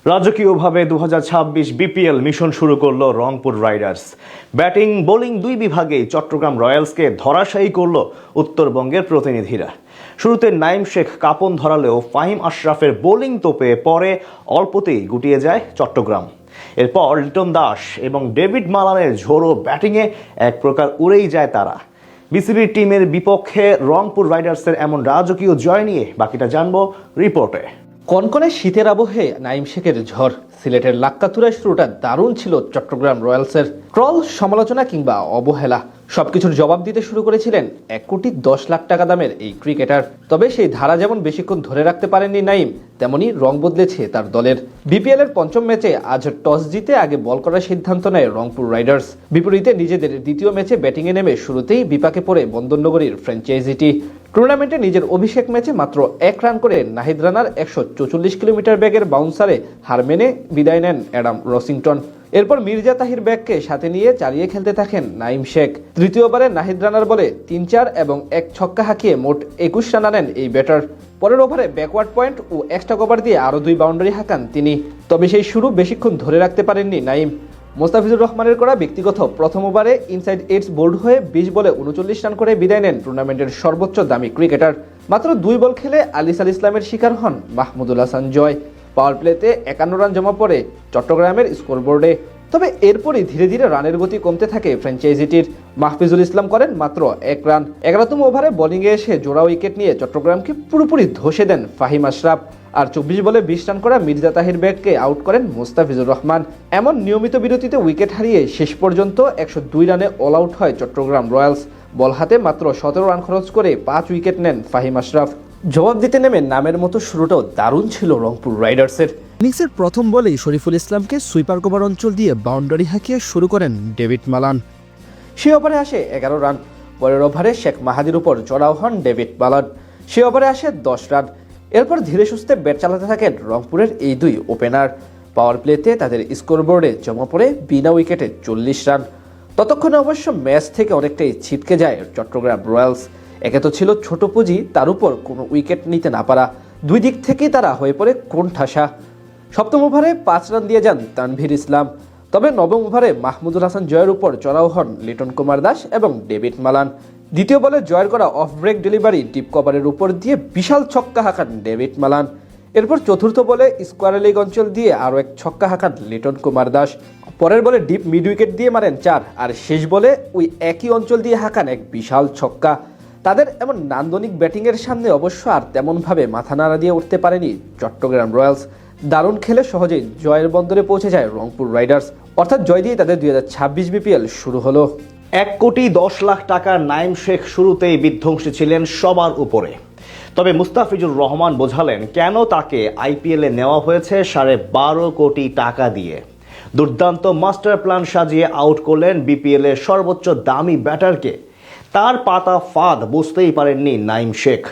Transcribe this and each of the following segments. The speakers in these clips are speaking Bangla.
রাজকীয়ভাবে 2026 বিপিএল মিশন শুরু করলো রংপুর রাইডার্স। ব্যাটিং বোলিং দুই বিভাগেই চট্টগ্রাম রয়্যালসকে ধরাশায়ী করল উত্তরবঙ্গের প্রতিনিধিরা। শুরুতে নাইম শেখ কাঁপন ধরালেও ফাহিম আশরাফের বোলিং তোপে পরে অল্পতেই গুটিয়ে যায় চট্টগ্রাম। এরপর লিটন দাস এবং ডেভিড মালানের ঝোড়ো ব্যাটিংয়ে এক প্রকার উড়েই যায় তারা। বিসিবি টিমের বিপক্ষে রংপুর রাইডার্সের এমন রাজকীয় জয় নিয়ে বাকিটা জানবো রিপোর্টে। কনকনে শীতের আবহে নাইম শেখের ঝড়। সিলেটের লাক্কাতুরায় শুরুটা দারুণ ছিল চট্টগ্রাম রয়্যালসের। ট্রল, সমালোচনা কিংবা অবহেলা সবকিছুর জবাব দিতে শুরু করেছিলেন 1,10,00,000 টাকা দামের এই ক্রিকেটার। তবে সেই ধারা যেমন বেশিক্ষণ ধরে রাখতে পারেননি নাইম, তেমনই রং বদলেছে তার দলের। বিপিএল এর পঞ্চম ম্যাচে আজ টস জিতে আগে বল করার সিদ্ধান্ত নেয় রংপুর রাইডার্স। বিপরীতে নিজেদের দ্বিতীয় ম্যাচে ব্যাটিংয়ে নেমে শুরুতেই বিপাকে পড়ে বন্দরনগরীর ফ্র্যাঞ্চাইজিটি। টুর্নামেন্টে নিজের অভিষেক ম্যাচে মাত্র 1 রান করে নাহিদ রানার 144 কিলোমিটার বেগের বাউন্সারে হার মেনে বিদায় নেন অ্যাডাম রসিংটন। এরপর মির্জা তাহির ব্যাগকে সাথে নিয়ে চালিয়ে খেলতে থাকেন নাইম শেখ। তৃতীয় ওভারে নাহিদ রানার বলে 3-4 এবং 1 ছক্কা হাঁকিয়ে মোট 21 রান আনেন এই ব্যাটার। পরের ওভারে ব্যাকওয়ার্ড পয়েন্ট ও এক্সট্রা কভার দিয়ে আরও 2 বাউন্ডারি হাঁকান তিনি। তবে সেই শুরু বেশিক্ষণ ধরে রাখতে পারেননি নাইম। মোস্তাফিজুর রহমানের করা ব্যক্তিগত প্রথম ওভারে ইনসাইড এইটস বোল্ড হয়ে 20 বলে 39 রান করে বিদায় নেন টুর্নামেন্টের সর্বোচ্চ দামি ক্রিকেটার। মাত্র 2 বল খেলে আলিস আল ইসলামের শিকার হন মাহমুদুল হাসান জয়। পাওয়ার প্লেতে 51 রান জমা পড়ে চট্টগ্রামের স্কোরবোর্ডে। তবে এরপরই ধীরে ধীরে রানের গতি কমতে থাকে ফ্র্যাঞ্চাইজিটির। মাহফিজুল ইসলাম করেন মাত্র 1 রান। 11তম ওভারে বোলিংয়ে এসে জোড়া উইকেট নিয়ে চট্টগ্রামকে পুরোপুরি ধসে দেন ফাহিম আশরাফ। আর 24 বলে 20 রান করা মির্জা তাহির ব্যাগকে আউট করেন মুস্তাফিজুর রহমান। এমন নিয়মিত বিরতিতে উইকেট হারিয়ে শেষ পর্যন্ত 102 রানে অল আউট হয় চট্টগ্রাম রয়্যালস। বল হাতে মাত্র 17 রান খরচ করে 5 উইকেট নেন ফাহিম আশরাফ। জবাব দিতে নেমে নামের মতো শুরুটাও দারুণ ছিল রংপুর রাইডার্সের। ইনিংসের প্রথম বলেই শরীফুল ইসলামকে সুইপার কভার অঞ্চল দিয়ে বাউন্ডারি হাঁকিয়ে শুরু করেন ডেভিড মালান। সে ওভারে আসে 11 রান। পরের ওভারে শেখ মাহাদির উপর চড়াও হন ডেভিড মালান। সে ওভারে আসে 10 রান। এরপর ধীরে সুস্থে ব্যাট চালাতে থাকেন রংপুরের এই 2 ওপেনার। পাওয়ার প্লেতে তাদের স্কোরবোর্ডে জমা পড়ে বিনা উইকেটে 40 রান। ততক্ষণে অবশ্য ম্যাচ থেকে অনেকটাই ছিটকে যায় চট্টগ্রাম রয়্যালস। একে তো ছিল ছোট পুঁজি, তার উপর কোনো উইকেট নিতে না পারা। 2 দিক থেকেই তারা হয়ে পড়ে কোণঠাসা। সপ্তম ওভারে 5 রান দিয়ে যান তানভীর ইসলাম। তবে নবম ওভারে মাহমুদুল হাসান জয়ের উপর চড়াও হন লিটন কুমার দাস এবং ডেভিড মালান। দ্বিতীয় বলে জয়ের করা অফ ব্রেক ডেলিভারি ডিপ কভারের উপর দিয়ে বিশাল ছক্কা হাঁকান ডেভিড মালান। এরপর চতুর্থ বলে স্কোয়ার লেগ অঞ্চল দিয়ে আরও 1 ছক্কা হাঁকান লিটন কুমার দাস। পরের বলে ডিপ মিড উইকেট দিয়ে মারেন 4। আর শেষ বলে ওই একই অঞ্চল দিয়ে হাঁকান 1 বিশাল ছক্কা। তাদের এমন নান্দনিক ব্যাটিংয়ের সামনে অবশ্য আর তেমনভাবে মাথা নাড়া দিয়ে উঠতে পারেনি চট্টগ্রাম রয়্যালস। দারুণ খেলে সহজেই জয়ের বন্দরে পৌঁছে যায় রংপুর রাইডার্স। অর্থাৎ জয় দিয়ে তাদের 2026 বিপিএল শুরু হলো। 1,10,00,000 টাকার নাইম শেখ শুরুতেই বিধ্বংসী ছিলেন সবার উপরে। তবে মুস্তাফিজুর রহমান বোঝালেন কেন তাকে আইপিএলে নেওয়া হয়েছে 12.5 কোটি টাকা দিয়ে। দুর্দান্ত মাস্টার প্ল্যান সাজিয়ে আউট করলেন বিপিএল এর সর্বোচ্চ দামি ব্যাটারকে। তার পাতা ফাঁদ বুঝতেই পারেননি নাইম শেখ।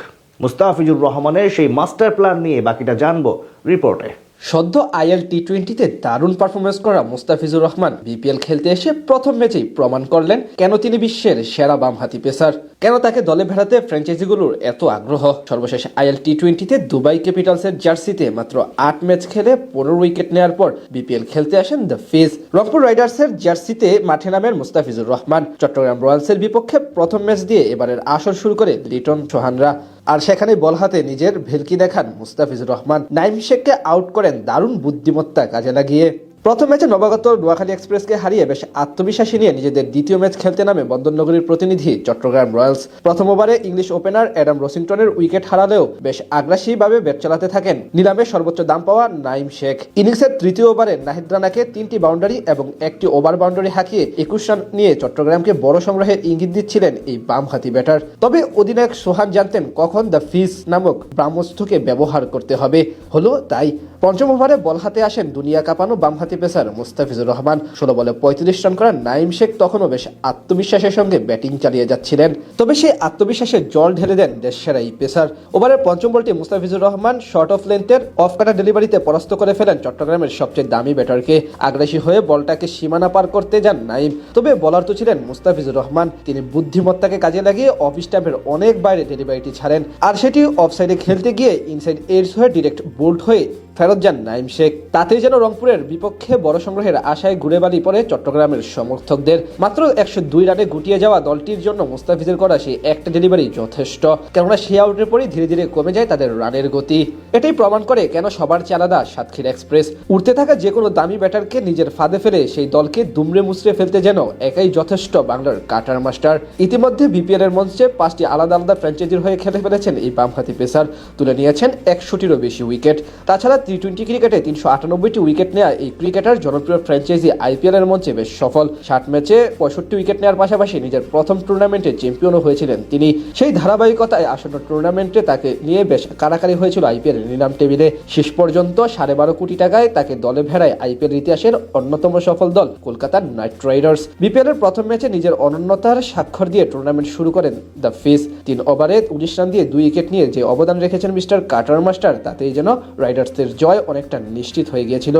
মুস্তাফিজুর রহমানের সেই মাস্টার প্ল্যান নিয়ে বাকিটা জানবো রিপোর্টে। সদ্য আইএল টি-20তে দারুণ পারফরমেন্স করা মুস্তাফিজুর রহমান বিপিএল খেলতে এসে প্রথম ম্যাচেই প্রমাণ করলেন কেন তিনি বিশ্বের সেরা বামহাতি পেসার, কেন তাকে দলে ভেড়াতে ফ্র্যাঞ্চাইজিগুলোর এত আগ্রহ। সর্বশেষ আইএল টি-20তে দুবাই ক্যাপিটালসের জার্সিতে মাত্র 8 ম্যাচ খেলে 15 উইকেট নেওয়ার পর বিপিএল খেলতে আসেন দ্য ফিজ। রংপুর রাইডার্সের জার্সিতে মাঠে নামেন মুস্তাফিজুর রহমান। চট্টগ্রাম রয়্যালসের বিপক্ষে প্রথম ম্যাচ দিয়ে এবারের আসর শুরু করে লিটন চৌহানরা। আর সেখানে বল হাতে নিজের ভেলকি দেখান মুস্তাফিজুর রহমান। নাইম শেখকে আউট করেন দারুণ বুদ্ধিমত্তা কাজে লাগিয়ে। প্রথম ম্যাচে নবাগত নোয়াখালী এক্সপ্রেসকে হারিয়ে বেশ আত্মবিশ্বাসী নিয়ে নিজেদের দ্বিতীয় ম্যাচ খেলতে নামে বন্দরনগরীর প্রতিনিধি চট্টগ্রাম রয়্যালস। প্রথম ওভারে ইংলিশ ওপেনার অ্যাডাম রসিংটনের উইকেট হারালেও বেশ আগ্রাসীভাবে ব্যাট চালাতে থাকেন নিলামে সর্বোচ্চ দাম পাওয়া নাইম শেখ। ইনিংসের তৃতীয় ওভারে নাহিদ রানাকে 3টি বাউন্ডারি এবং 1টি ওভার বাউন্ডারি হাঁকিয়ে 21 রান নিয়ে চট্টগ্রামকে বড় সংগ্রহের ইঙ্গিত দিচ্ছিলেন এই বামহাতি ব্যাটার। তবে অধিনায়ক সোহান জানতেন কখন দ্য ফিজ নামক ব্রাহ্মস্ত্রকে ব্যবহার করতে হবে। হলো তাই। পঞ্চম ওভারে বল হাতে আসেন দুনিয়া কাঁপানো বামহাতি পেসার মুস্তাফিজুর রহমান। 16 বলে 35 রান করা নাইম শেখ তখনও বেশ আত্মবিশ্বাসের সঙ্গে ব্যাটিং চালিয়ে যাচ্ছিলেন। তবে সেই আত্মবিশ্বাসে জল ঢেলে দেন দেশসেরা এই পেসার। ওভারের পঞ্চম বলটি মুস্তাফিজুর রহমান শর্ট অফ লেন্থের অফ কাটা ডেলিভারিতে পরাস্ত করে ফেলেন চট্টগ্রামের সবচেয়ে দামি ব্যাটারকে। আগ্রাসী হয়ে বলটাকে সীমানা পার করতে যান নাইম। তবে বলার তো ছিলেন মুস্তাফিজুর রহমান। তিনি বুদ্ধিমত্তাকে কাজে লাগিয়ে অফ স্টাম্পের অনেক বাইরে ডেলিভারিটি ছাড়েন। আর সেটি অফ সাইডে খেলতে গিয়ে ইনসাইড এইডস হয়ে ডিরেক্ট বোল্ড হয়ে ফেরত যান নাইম শেখ। তাতেই যেন রংপুরের বিপক্ষে বড় সংগ্রহের আশায় ঘুরে বাড়ি পড়ে চট্টগ্রামের সমর্থকদের। মাত্র 102 রানে গুটিয়ে যাওয়া দলটির জন্য মুস্তাফিজের করা সেই একটা ডেলিভারি যথেষ্ট, কেননা সেই আউটের পরই ধীরে ধীরে কমে যায় তাদের রানের গতি। এটাই প্রমাণ করে কেন সবার চেয়ে আলাদা সাতক্ষীরা এক্সপ্রেস। উঠতে থাকা যে কোনো দামি ব্যাটারকে নিজের ফাঁদে ফেলে সেই দলকে দুমড়ে মুচড়ে ফেলতে যেন একাই যথেষ্ট বাংলার কাটার মাস্টার। ইতিমধ্যে বিপিএল এর মঞ্চে 5টি আলাদা আলাদা ফ্র্যাঞ্চাইজির হয়ে খেলে ফেলেছেন এই বামহাতি পেসার, তুলে নিয়েছেন 100টিরও বেশি উইকেট। তাছাড়া টি-20 ক্রিকেটে 398টি উইকেট নেওয়া এই ক্রিকেটার জনপ্রিয় ফ্র্যাঞ্চাইজি আইপিএল এর মঞ্চে বেশ সফল। 60 ম্যাচে 65 উইকেট নেওয়ার পাশাপাশি নিজের প্রথম টুর্নামেন্টে চ্যাম্পিয়নও হয়েছিলেন তিনি। সেই ধারাবাহিকতায় আসন্ন টুর্নামেন্টে তাকে নিয়ে বেশ কারাকারি হয়েছিল আইপিএল নিলাম টেবিলে। শেষ পর্যন্ত 12.5 কোটি টাকায় তাকে দলে ভেড়ায় আইপিএল ইতিহাসের অন্যতম সফল দল কলকাতা নাইট রাইডার্স। বিপিএল এর প্রথম ম্যাচে নিজের অনন্যতার স্বাক্ষর দিয়ে টুর্নামেন্ট শুরু করেন দ্য ফিস। 3 ওভারে 19 রান দিয়ে 2 উইকেট নিয়ে যে অবদান রেখেছেন মিস্টার কাটার মাস্টার, তাতেই যেন রাইডার্সের জয় অনেকটা নিশ্চিত হয়ে গিয়েছিল।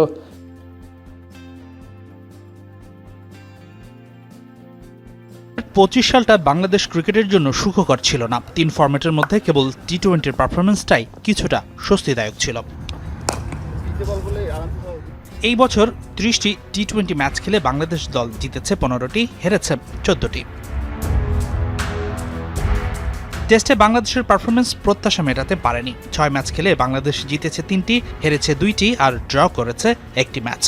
25 সালটা বাংলাদেশ ক্রিকেটের জন্য সুখকর ছিল না। 3 ফরম্যাটের মধ্যে কেবল টি-20 পারফরম্যান্সটাই কিছুটা স্বস্তিদায়ক ছিল। এই বছর 30টি টি-20 ম্যাচ খেলে বাংলাদেশ দল জিতেছে 15টি, হেরেছে 14টি। টেস্টে বাংলাদেশের পারফরম্যান্স প্রত্যাশা মেটাতে পারেনি। 6 ম্যাচ খেলে বাংলাদেশ জিতেছে 3টি, হেরেছে 2টি আর ড্র করেছে 1টি ম্যাচ।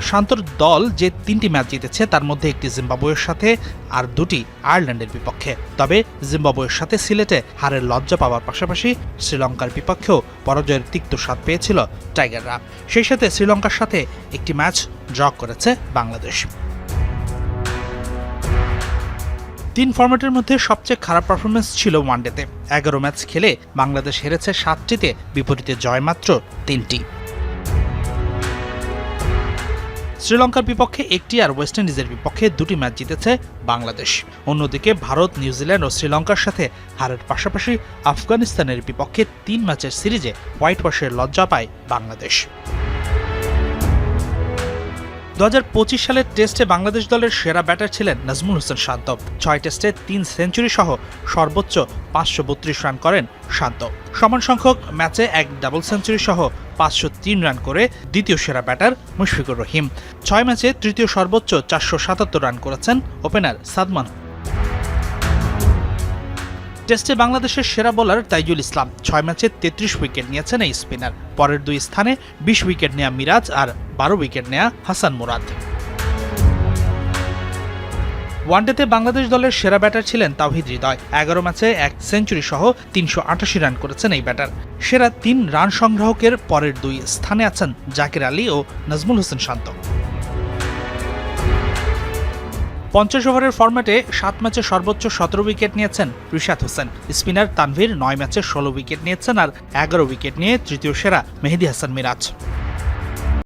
শান্তর দল যে 3টি ম্যাচ জিতেছে তার মধ্যে একটি জিম্বাবুয়ের সাথে আর 2টি আয়ারল্যান্ডের বিপক্ষে। তবে জিম্বাবুয়ের সাথে সিলেটে হারের লজ্জা পাওয়ার পাশাপাশি শ্রীলঙ্কার বিপক্ষেও পরাজয়ের তিক্ত স্বাদ পেয়েছিল টাইগাররা। সেই সাথে শ্রীলঙ্কার সাথে একটি ম্যাচ ড্র করেছে বাংলাদেশ। 3 ফরম্যাটের মধ্যে সবচেয়ে খারাপ পারফরমেন্স ছিল ওয়ানডেতে। 11 ম্যাচ খেলে বাংলাদেশ হেরেছে 7টিতে, বিপরীতে জয় মাত্র 3টি। শ্রীলঙ্কার বিপক্ষে 1টি আর ওয়েস্ট ইন্ডিজের বিপক্ষে 2টি ম্যাচ জিতেছে বাংলাদেশ। অন্যদিকে ভারত, নিউজিল্যান্ড ও শ্রীলঙ্কার সাথে হারের পাশাপাশি আফগানিস্তানের বিপক্ষে 3 ম্যাচের সিরিজে হোয়াইট ওয়াশের লজ্জা পায় বাংলাদেশ। 2025 সালের টেস্টে বাংলাদেশ দলের সেরা ব্যাটার ছিলেন নাজমুল হোসেন শান্ত। 6 টেস্টে 3 সেঞ্চুরি সহ সর্বোচ্চ 532 রান করেন শান্ত। সমান সংখ্যক ম্যাচে 1 ডাবল সেঞ্চুরি সহ 503 রান করে দ্বিতীয় সেরা ব্যাটার মুশফিকুর রহিম। 6 ম্যাচে তৃতীয় সর্বোচ্চ 477 রান করেছেন ওপেনার সাদমান। টেস্টে বাংলাদেশের সেরা বোলার তাইজুল ইসলাম। 6 ম্যাচে 33 উইকেট নিয়েছেন এই স্পিনার। পরের 2 স্থানে 20 উইকেট নেয়া মিরাজ আর 12 উইকেট নেয়া হাসান মুরাদ। ওয়ানডেতে বাংলাদেশ দলের সেরা ব্যাটার ছিলেন তাওহিদ হৃদয়। 11 ম্যাচে 1 সেঞ্চুরি সহ 388 রান করেছেন এই ব্যাটার। সেরা 3 রান সংগ্রাহকের পরের 2 স্থানে আছেন জাকির আলী ও নাজমুল হোসেন শান্ত। 50 ওভারের ফরম্যাটে 7 ম্যাচে সর্বোচ্চ 17 উইকেট নিয়েছেন রিশাদ হোসেন। স্পিনার তানভীর 9 ম্যাচে 16 উইকেট নিয়েছেন আর 11 উইকেট নিয়ে তৃতীয় সেরা মেহেদী হাসান মিরাজ।